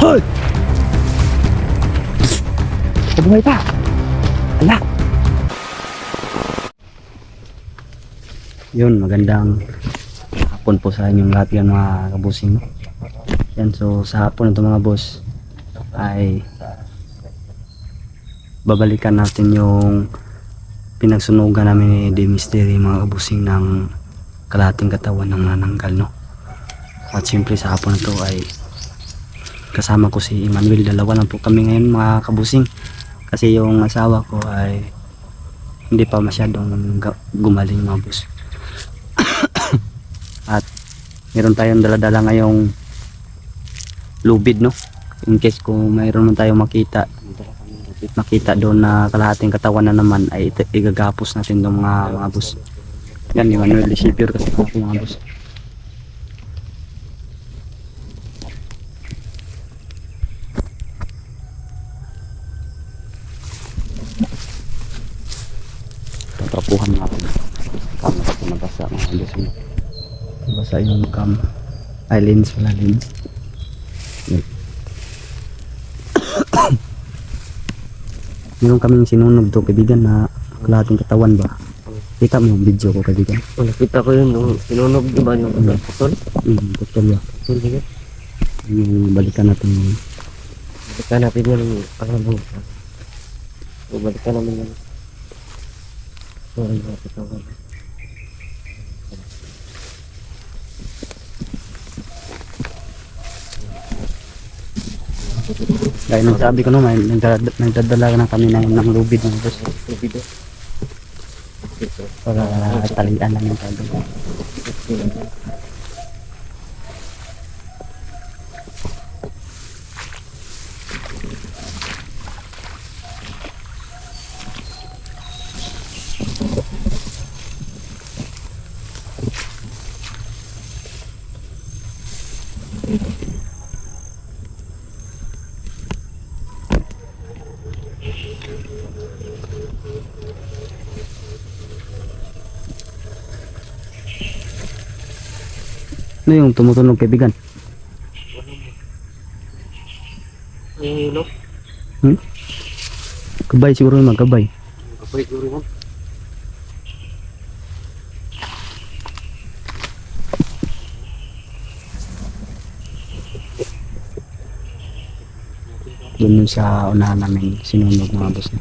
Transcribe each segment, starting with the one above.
Hoy! Kabuhay pa! Ala! Yun, magandang hapon po sa inyong lahat yan mga kabusing. Yan, so sa hapon ito mga boss ay babalikan natin yung pinagsunugan namin ni The Mystery mga kabusing ng kalahating katawan ng nananggal, no? At siyempre sa hapon ito ay kasama ko si Emmanuel. Dalawa lang po kami ngayon mga kabusing kasi yung asawa ko ay hindi pa masyadong gumaling mga boss. At meron tayong daladala ngayong lubid, no, in case kung mayroon man tayong makita doon na kalahating katawan na naman ay igagapos natin ng mga boss. Yan, Emmanuel Decipher kasi ako mga boss. Tatrapuhan natin cam kasi nabasa mga boss. Nabasa yung cam ay lens wala lens. Meron kaming sinunog to kaibigan na kalahating katawan ba? Kita mo yung video ko kaibigan? Nakita ko yun nung sinunog, di ba yung putol? Putol ya. Yung balikan natin yun. Balikan natin yung pangalang isa. So, balikan namin yung sorry mga katawan. Dahil nagsabi ko naman, nagdadala na kami ng lubid ng boss. Video. Para talian lang yung tayo. Ano yung tumutunog kaibigan? Hello? Kabay siguro yung magkabay. Kapay siguro mo. Doon yung sa unahan namin sinunog mga boss.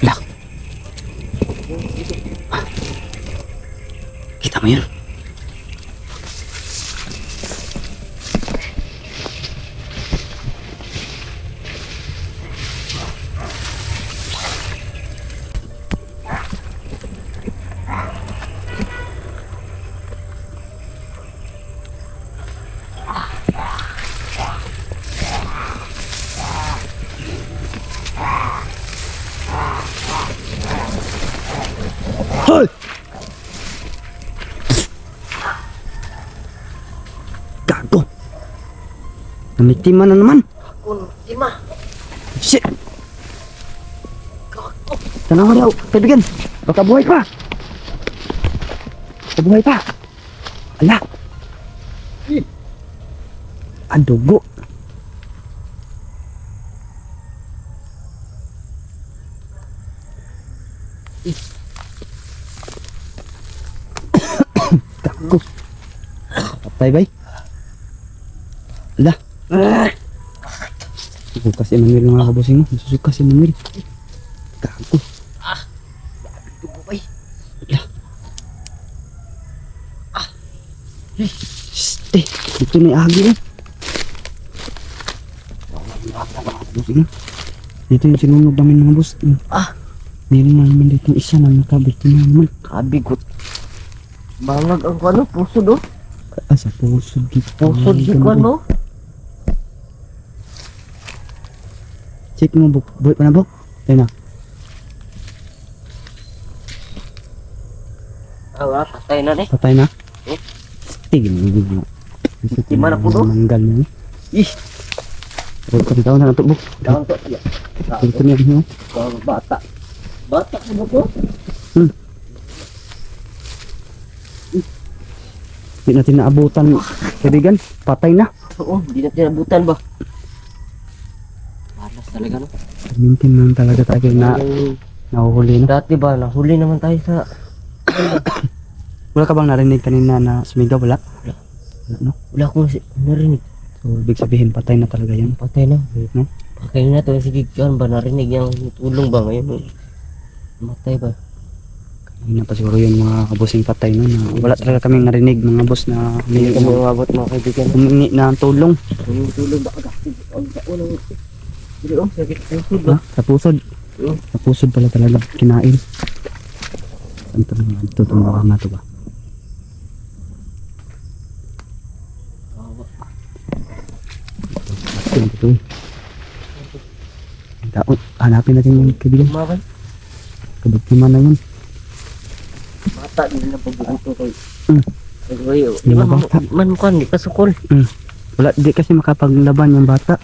Lah. Kita mo yun? Hoy! Gago! Namitima na naman! Ima! Shit! Tanaw daw, kaibigan! Baka buhay pa! Baka buhay pa! Ala! Ang dugo! Gago! Patay bay? Ala! Susuka si Emmanuel mga kabusing mo. Susuka si Emmanuel. Gago! Dugo bay. Ala! Ste, dito ni Agi eh. Sige. Dito yung sinunog namin mga boss. Meron na naman dito isa na nakabit na naman. Kabigot. Bangag ang ano, puso do. Sa puso dito. Puso di ko ano. Check mo buk. Buhat pa na buk. Ayun na. Patay na eh. Patay na. Sige mo. Di mana po do? Manggal na. Ih, Huwag kang taon na ito buk. daon to. Ito niya niyo. Bata. Bata ko ba to? Hindi natin naabutan. Kaibigan, patay na. Oo, di natin nabutan ba? Malas talaga no. Mintin naman talaga tayo na nahuhuli na. Dati ba, nahuli naman tayo sa... Wala ka bang narinig kanina na sumigaw? Wala? Wala, no? Wala akong narinig. So, ibig sabihin patay na talaga yan. Patay na. No? Patay na to. Sige, kan ba narinig yung tulong ba ngayon? Matay ba? Kanina pa siguro yung mga kabusing patay no, na wala talaga kaming narinig mga boss na Hindi kami umabot mga kaibigan. humingi na ng tulong. Yung tulong ba agad? Ang unang... Hindi sakit ang Ha? tulong. Sa pusod. Sa pusod pala talaga kinain. Saan ito naman? Ito tumawa nga ito ba? Ito. Hanapin natin yung kaibigan. Kumakan. Kabuktiman na yun. Mata din na pagbubuto kay... Yung Di ba bata. man mo kan, di ka sukol. Wala, di kasi makapaglaban yung bata.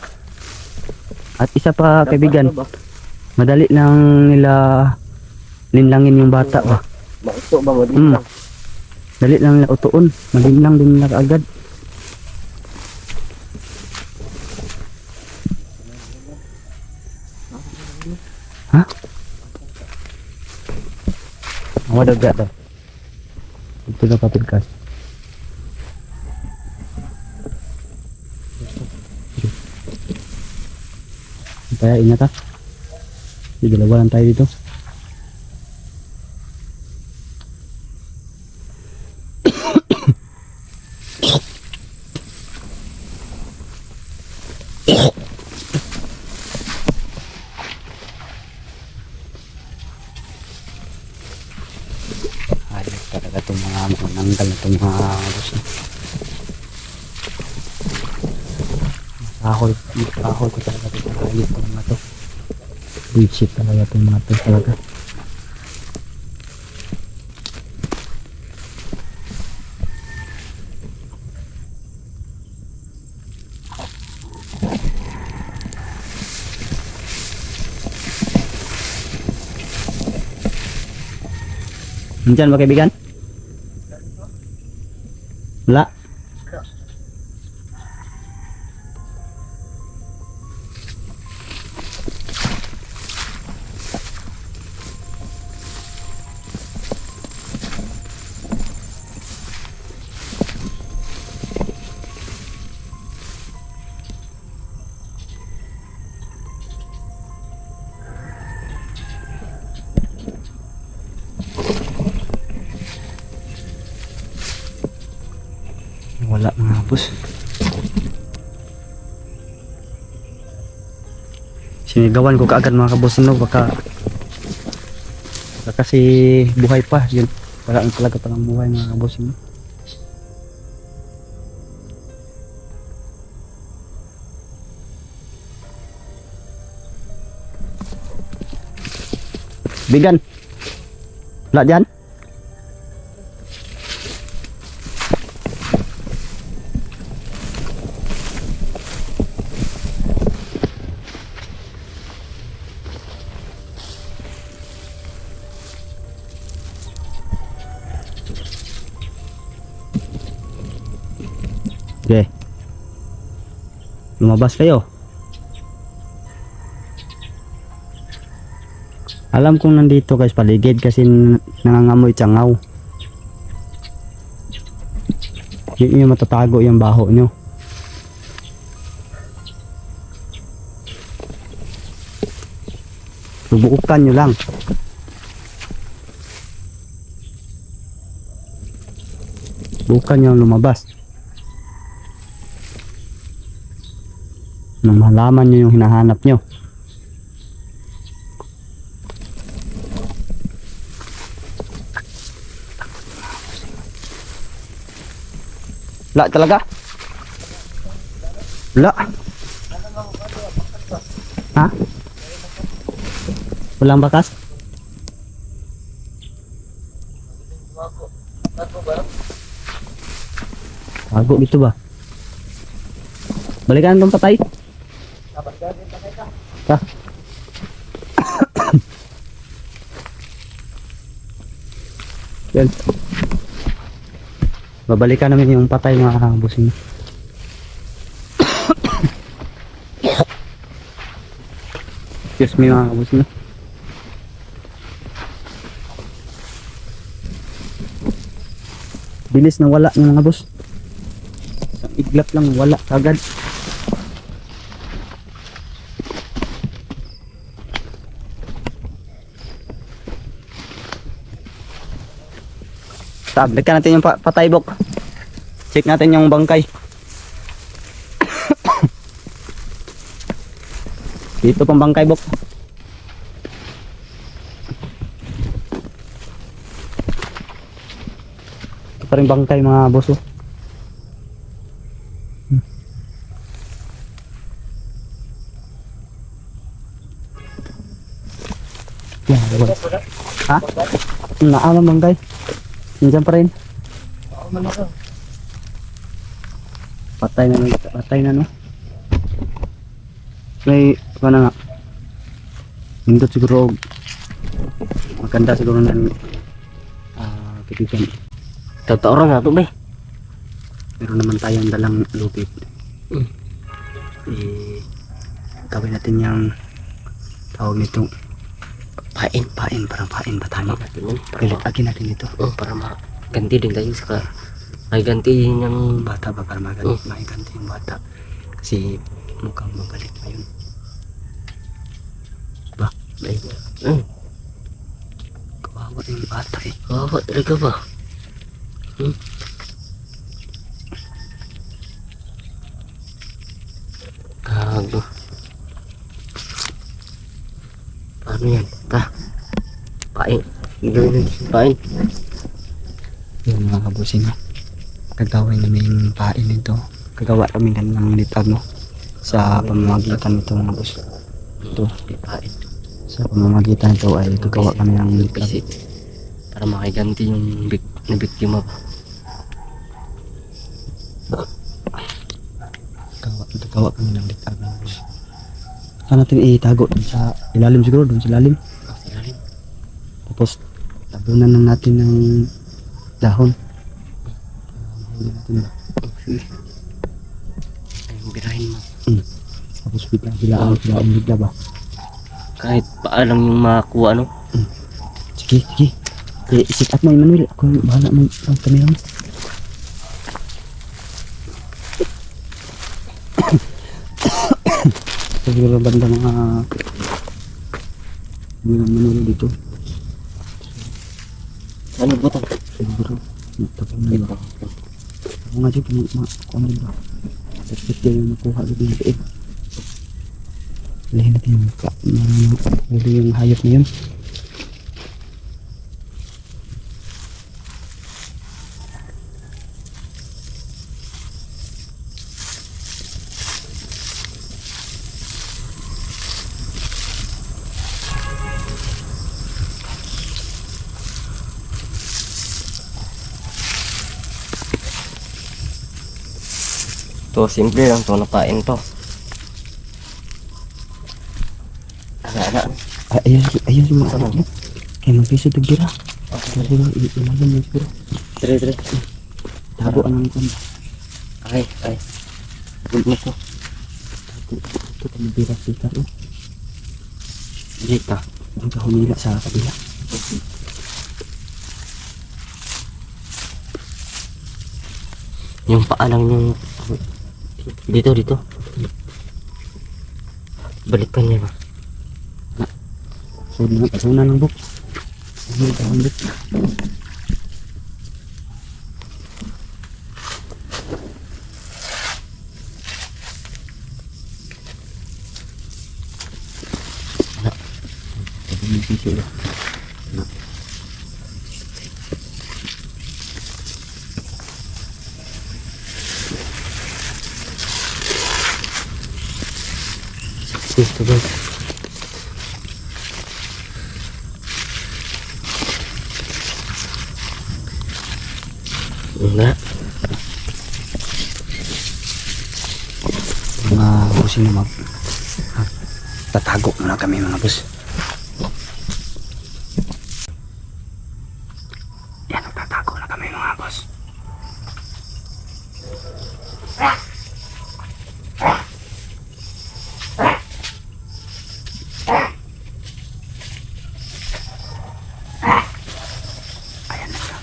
At isa pa kaibigan, madali lang nila linlangin yung bata ba. Mauto ba mo din Mm. lang. Dali lang nila utuon, malinlang din nila kaagad. Ha? Ang daga daw. Ito na kapilkas. Kaya ingat ha. Di dalawa lang tayo dito. Ayos talaga itong mga mananggal na itong mga gusto. Kahoy ko talaga ito. Ayos itong mga to. Bullshit talaga itong mga to talaga. Nandiyan ba kaibigan? Wala? Wala mga boss. Sinigawan ko kaagad mga kabos no, baka kasi buhay pa yun. Wala ang talaga palang buhay mga kabos no. Bigan. Wala dyan? Okay. Lumabas kayo. Alam kong nandito guys paligid kasi nangangamoy tsangaw. Yun yung matatago yung baho nyo. Subukan nyo lang. Subukan nyo lumabas. Nang malaman nyo yung hinahanap nyo. Wala talaga? Wala. Ha? Walang bakas? Bago dito ba? Balikan itong patay. Ha? Yan. Babalikan namin yung patay mga busing. Excuse me mga busing. Bilis na wala ng mga boss. Sa iglap lang wala kagad. Balikan natin yung patay bok. Check natin yung bangkay. Dito pang bangkay bok. Ito pa rin bangkay mga boss. Yan, ha? Naalam bangkay. Nandiyan pa rin. Patay na no. May ano nga. Hindot siguro maganda siguro ng kitikan. Totoo rin nga ito ba? Meron naman tayong dalang lupit. Gawin natin yung tawag nito pain, parang pain batani. Pilit agin natin ito. Para maganti din tayo sa may ganti yung bata ba para maganti yung bata. Kasi mukhang mabalik pa yun. Ba? Kawawa yung bata eh. Kawawa talaga ba? Gago. Paano yan? Pain. Pain. Yung mga kabusin no. Gagawin namin yung pain nito. Gagawa kami ng litag no. Sa pamamagitan nito mga boss. Ito. Pain. Sa pamamagitan nito ay gagawa kami ng litag. Para makiganti yung biktima ba? Gagawa kami ng litag mga boss. Saan natin itago? Dun sa ilalim siguro. Dun sa ilalim. Ilalim. Tapos tabunan na natin ng dahon. Mahuli natin ba? Ayun, birahin mo. Tapos biglaan ba? Kahit paalang yung makakuha ano? Sige. Isikat mo Emmanuel. Ako bahala mo ang kamera mo. Siguro banda mga Manolo dito. Ano ba ito? Siguro tapos na ba? Ako nga dyan kung ano ba? Perspektif yung nakuha dito yung liit. Lahin natin yung huli yung hayop na yun. To simple lang to, napain to. Ana. Ayun yung mga anak niya. Kaya magpiso tagira. Kasi ba, ilalim niya siguro. Dire. Tago anong ito. Ay. Ano to? Ito pa magbira kita. Dito. Doon ka humila sa kabila. Yung paalang yung dito. Balikan niya ba? Pasuna ng buk. Ano yung buk? Dito na. Dito ba? Wala. Mga busing na tatago muna kami mga boss. Yan, tatago na kami mga boss. Ayan na siya.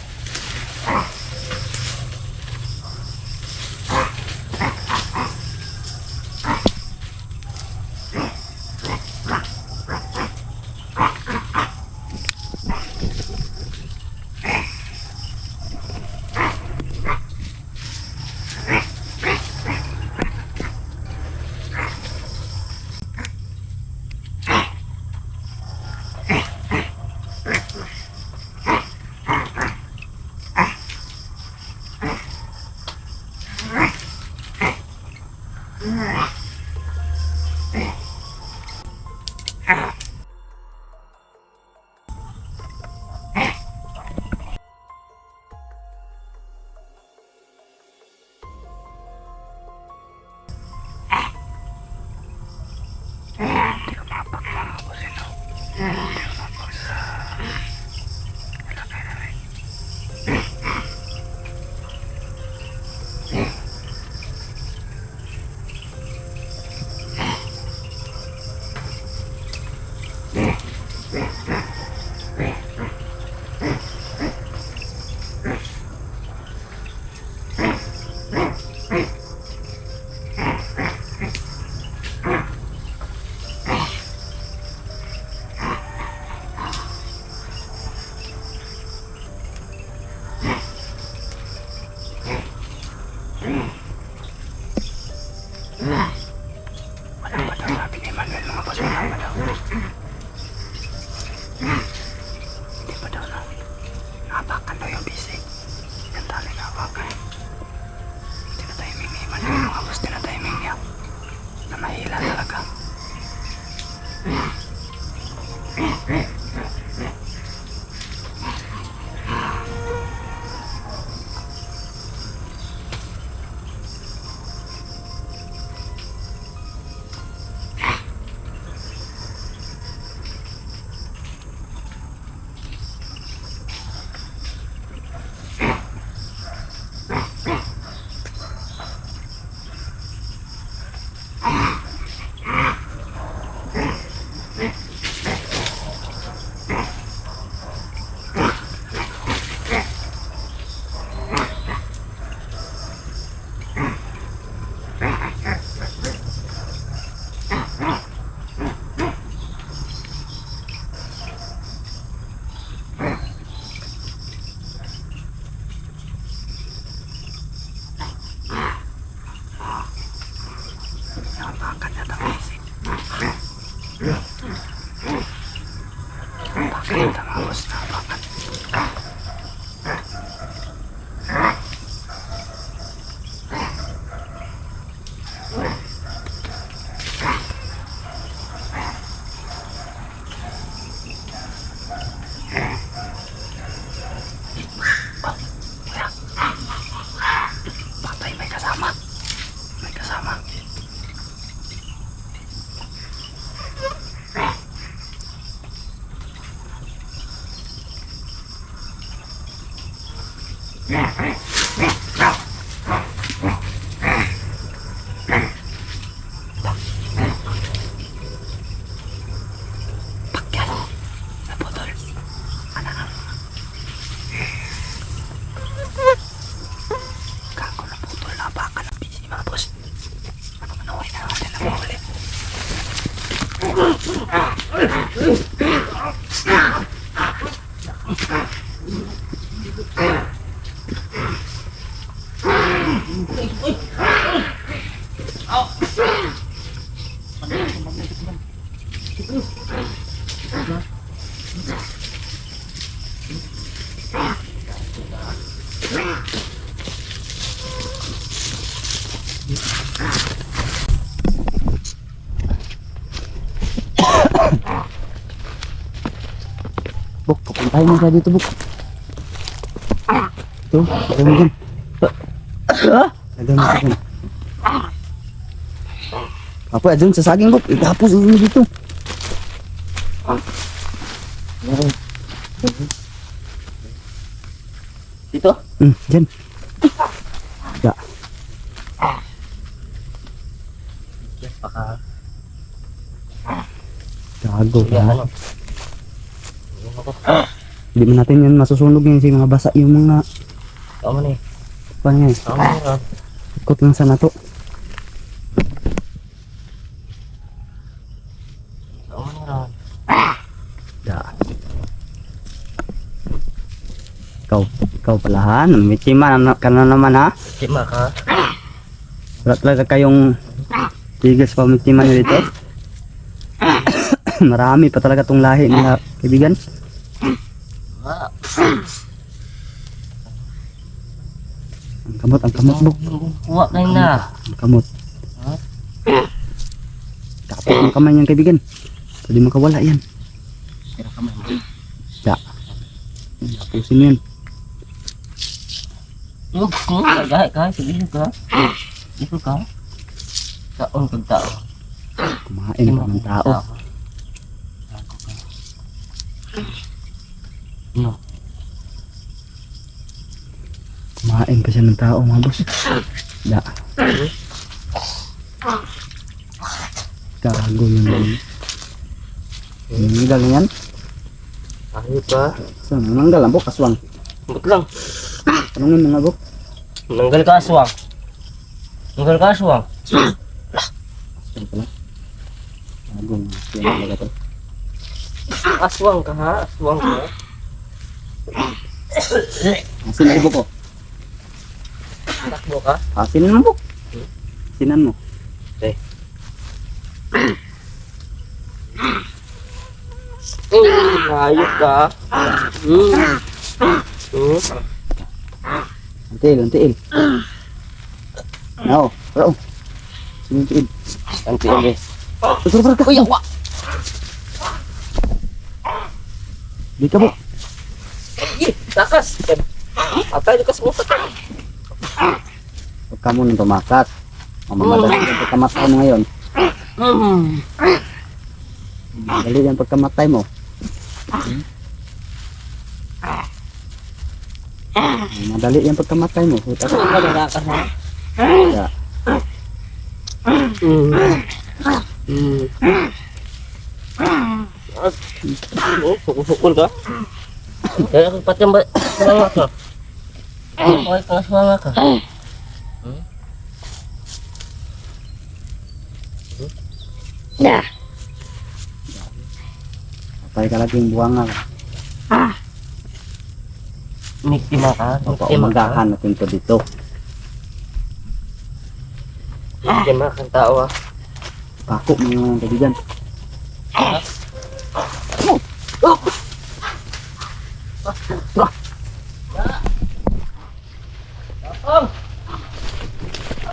Hindi ko mapak mga boss. Hindi ko mapak sa lalaki namin. Wala pa daw sabi ni Manuel mga boss. Wala pa daw. Hindi pa daw na. Napakan daw yung bisig. Yan tali napakan. Tinatiming ni Manuel mga boss. Tinatiming niya. Na mahila talaga. Napakan niya ang bisig. Napakan niya mga boss. Napakan. Patay, may kasama. May kasama. Pakyan. Naputol. Anak. Kako naputol na baka ng busy mga boss. Manuhin na natin ang mahuli. Patay mo siya dito, Buk. Ito, lagay mo dyan. Lagay mo dyan. Apo, dyan sa saging, Buk. Itapos mo dito. Dito? Dyan. Ya. Baka. Gago Yan, ka. ano? Hindi mo natin yan masusunog yun si mga basa yung mga Tama na eh. paano yan. Tama na. Ikot lang sana to. Tama na. Ya. Ikaw palahan. Mitima ka na naman ha. Sima ka. Wala talaga kayong tigas pa mitima nyo dito. Marami pa talaga tong lahi nila kaibigan. Ah. Ang kamot Buk. Kuha kayo na. Ang kamot. Ha? Tapos ang kamay niyan kaibigan. Pwede makawala yan. Pero kamay mo. Ya. Tapusin mo yan. Yung kagahay ka. Sabihin ka. Ito ka. Taon kag tao. Kumain pa ng tao. No. Kumain pa siya ng tao mga boss. Ya. Gago yun. Nanggal yan. Ayun ka. Saan? Nanggal ang Buk. Aswang. But lang. Tanungin mga Buk. Nanggal ka aswang. Nanggal ka aswang. Saan pala? Gago. Yan talaga to. Aswang ka ha. Aswang ka. Asin na Buk ko. Takbo ka. Asinin mo Buk. Asinan mo. Ayos ka. Antiil. Oo. Pero. Sinuntiil. Anti-ili. Suruh ka. Uy, awa. Di ka Buk. Takas. Atay ka sa utak. Huwag ka muna tumakat. Mamamadali yung pagkamatay mo ngayon. Madali yung pagkamatay mo. Madali yung pagkamatay mo. Huwag ka. Magagakas ha. Ya. Sukul ka. Kaya kung pati ang sumanga ka. Okay ka sumanga ka. Patay ka laging buwanga. Miktima ka. Paumagahan natin to dito. Miktima kang tao ah. Pako mo yung kaibigan.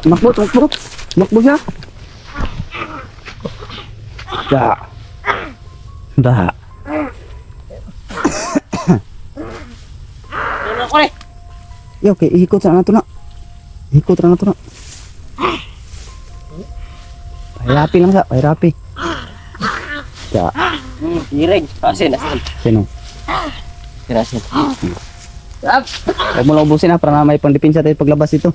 Tumakbo siya. Dah. Ano ko rin? Ya oke, ikut sana tuh nak. Ikut sana tuh nak. Rapi lang sa, rapi. Ya, Giring. Asin. sino? Asin. Stop. Huwag mo lang ubusin ha, para may pandipinsa tayo paglabas ito.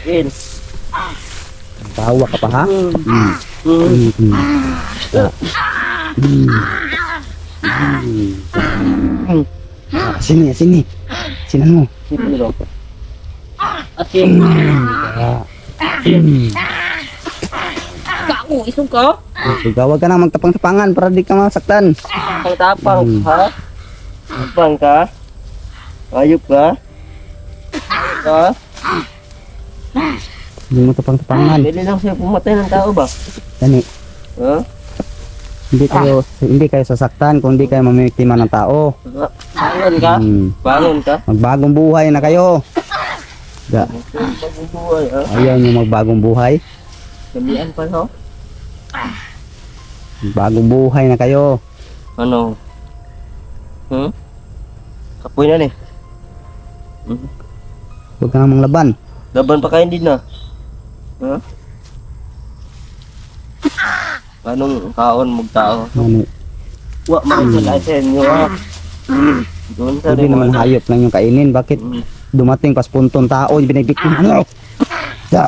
In. Tawa ka pa ha? Ya. Sini, sini. Sinan mo. Sino dito? Asin. Ya. Kaku, isong ka? Gawag ka na magtapang-tapangan para di ka masaktan. Tapang ha? Tapang ka? Ayup ka? Ha? Hindi mo tapang-tapangan. Pwede lang siya pumatay ng tao ba? Dani, Ha? hindi kayo sasaktan kung hindi kayo mamimiktima ng tao. Bangon ka? Bangon ka? Magbagong buhay na kayo. Magbubuhay ha? Ayaw nyo magbagong buhay. Kamian pa, no? Bagong buhay na kayo. Ano? Kapoy na ni. Huwag ka namang laban. Laban pa kayo din na. Anong kaon mong tao? Ano, Wa man sa sa inyo ah. Doon sa hindi naman hayop lang yung kainin. Bakit dumating pas puntong tao, binibiktim ano? Ya.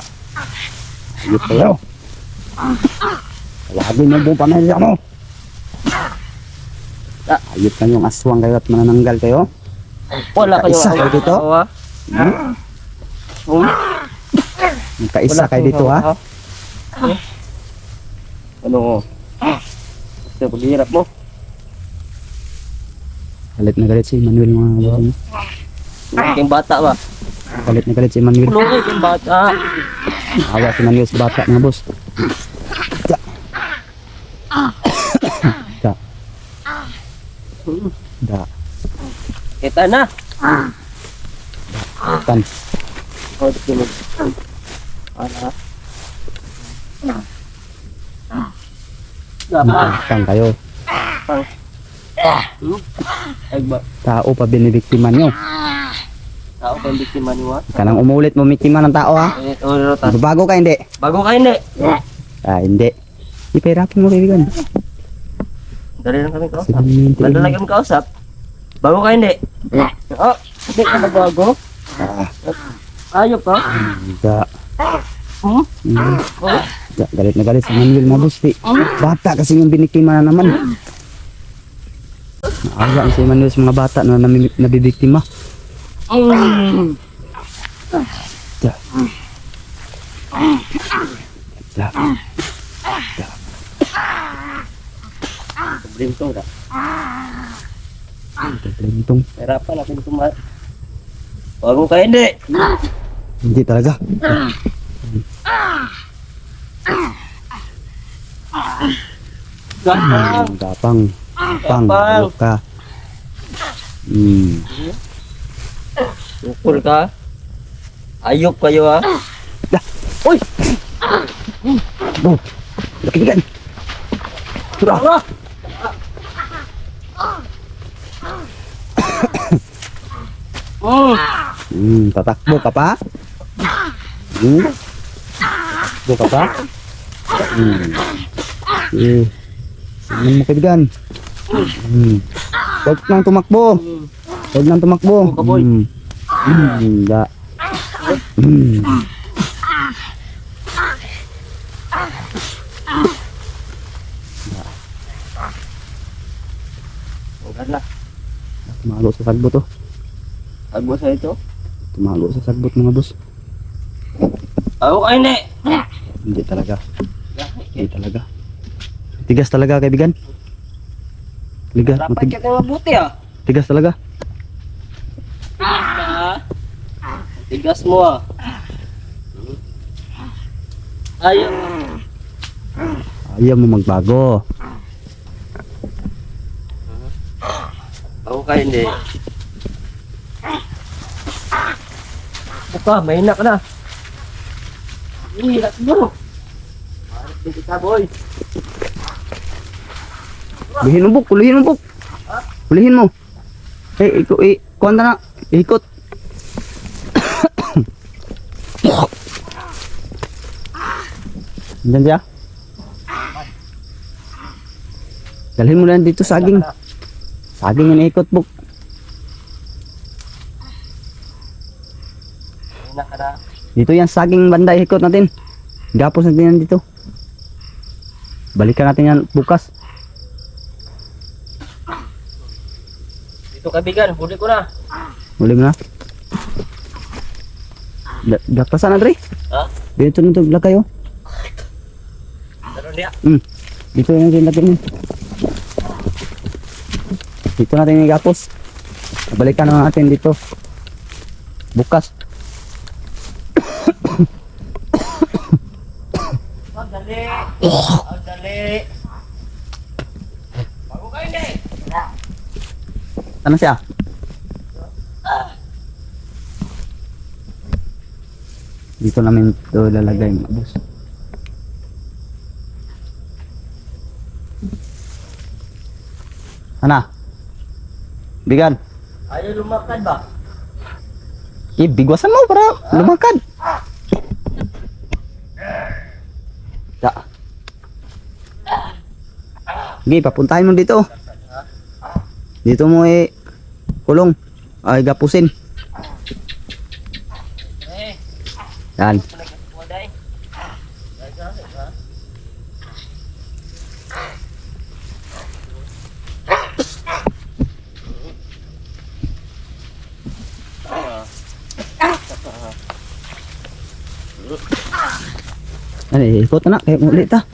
Hayop kayo. Lagi ng buong pamilya mo. Hayop lang yung aswang kayo at manananggal kayo. Wala kayo Kaisa kayo dito? Kaisa kayo dito ha? Ano? Sa paghihirap mo? Galit na galit si Emmanuel mga bossing. Yung bata ba? Galit na galit si Emmanuel. Kulungin yung bata. Awa si Emmanuel sa bata mga boss. Da. Da. Da. Kita na. Tan. Oh, sino? Ana. Dapat. Tan kayo. Ay ba? Tao pa binibiktima nyo. Tao pa yung biktima niyo ah. Kanang umulit mo biktima ng tao ha. Rotan. Bago ka hindi? Bago ka hindi. Hindi. Ipahirapin mo kaibigan. Dali lang kami kausap. Sige, Dali lang kami kausap. Bago ka hindi. Oh, hindi ka na bago. Ayop ka. Da. Hmm? Oh. Da. Galit na galit si Emmanuel mga boss. Di. Bata kasi yung biniktima na naman. Naawa si Emmanuel sa mga bata na nabibiktima. Da. Da. Blintong ka. Blintong. Hirapan natin tumat. Bago ka hindi. Hindi talaga. Gapang. Gapang. Gapang. Gapang. Ayok ka. Ukol ka. Ayop kayo ah. Uy! Oh, lakigan. Surah. Tatakbo ka pa? Tatakbo ka pa? Sige mo kaibigan. Huwag nang tumakbo. Huwag nang tumakbo. Da. Wala. Tumago sa sagbot oh. Agbo sa ito. Tumago sa sagbot mga boss. Ako ka hindi. Hindi talaga. Hindi talaga. Tigas talaga kaibigan. Tigas. Dapat ka mabuti ah. Tigas talaga. Tigas mo ah. Ayaw. Ayaw mo magbago. Ako ka hindi. Buka, mahina ka na. Hihila siguro. Maharap din kita boy. Kulihin mo buk, kulihin mo buk. Kulihin mo. Kuhan na. Ikot. Diyan siya. Dalhin mo lang dito saging. Saging yung ikot buk. Mahina ka na. Dito yan saging banda ikot natin. Gapos natin yan dito. Balikan natin yan bukas. Dito kaibigan, huli ko na. Huli mo na. Gapasan na Dre. Ha? Dito na ito lagay oh. Daron dia. Dito yung lagay mo. Dito natin yung gapos. Balikan na natin dito. Bukas. Dali. Dali. Bago ka hindi. Ano siya? Dito namin ito lalagay mga boss. Ana? Bigan. Ayaw lumakad ba? Bigwasan mo para lumakad. Da. Sige, papuntahin mo dito. Dito mo kulong. Ay, gapusin. Yan. Ano, ikot na kaya ulit ta.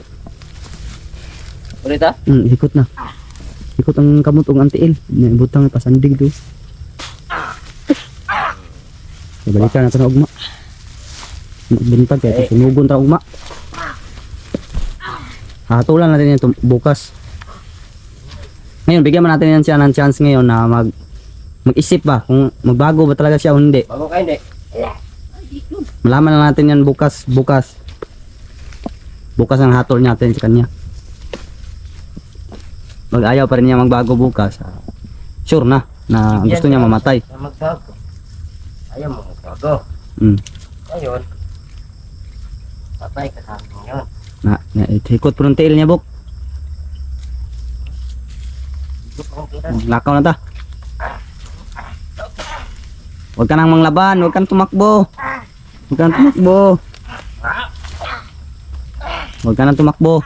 Ulit ha? Ikot na. Ikot ang kamutong antiil. Butang pasandig do. Balikan natin na ugma. Magbintag kaya sunugon ta ugma. Hatulan natin yan bukas. Ngayon, bigyan mo natin yan siya ng chance ngayon na mag-isip ba kung magbago ba talaga siya o hindi. Bago ka hindi. Malaman na natin yan bukas. Bukas ang hatol natin sa kanya. Mag-ayaw pa rin niya magbago bukas. Sure na gusto niya mamatay. Magbago. Ayaw mo magbago. Ngayon, patay ka sa akin yun. Hikot po ng tail niya, Bok. Lakaw na ta. Huwag ka nang manglaban, huwag kang tumakbo. Huwag ka nang tumakbo. Huwag ka nang tumakbo.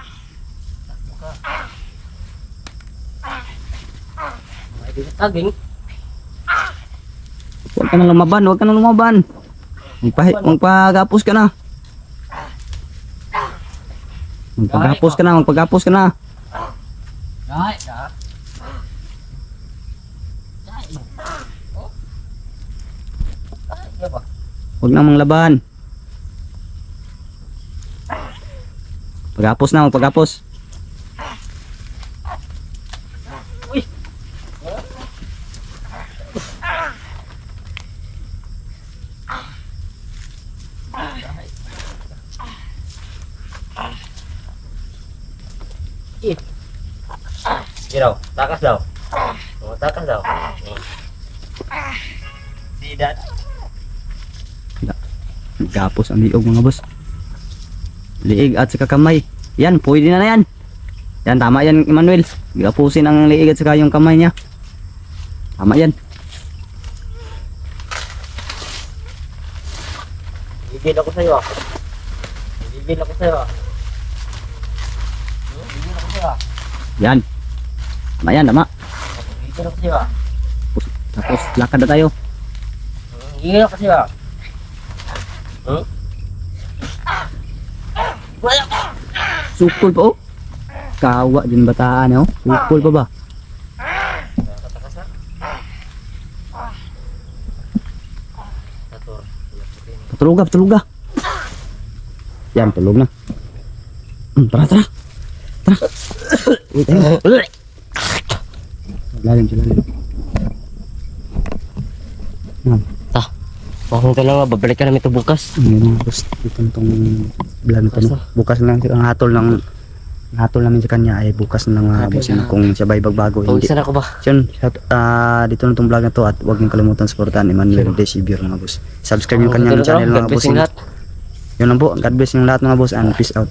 May di saging. Huwag ka nang lumaban, huwag ka nang lumaban. Magpagapos ka na. Magpagapos ka na. Right, ha? Huwag nang manglaban. Pagapos na, magpagapos. Giraw, takas daw. Takas daw. See that? Gapos ang liog mga boss. Liig at saka kamay. Yan, pwede na yan. Yan, tama yan Emmanuel. Gapusin ang liig at saka yung kamay niya. Tama yan. Bibigil ako sa'yo ah. Bibigil ako sa'yo ah. Bibigil ako sa'yo ah. Yan. Tama yan, tama. Bibigil ako sa'yo ah. Tapos lakad na tayo. Bibigil ako sa'yo ah. Wala. Sukul pa oh. Kawa din bataan oh. Sukul pa ba? Tulog ka. Yan, tulog na. Tara. Lalim. Yan. Bakong ka lang, babalik ka namin ito bukas. Ngayon mga boss, dito na itong vlog na ito. No? Bukas lang ang hatol namin sa kanya ay bukas na mga boss yun, kung siya ba'y bagbago hindi. Pawisan ako ba? So yun, dito na itong vlog na to at huwag niyong kalimutan supportan Emmanuel Desibir mga boss. Subscribe yung kanyang channel mga boss. Yun lang po, God bless yung lahat mga boss and peace out.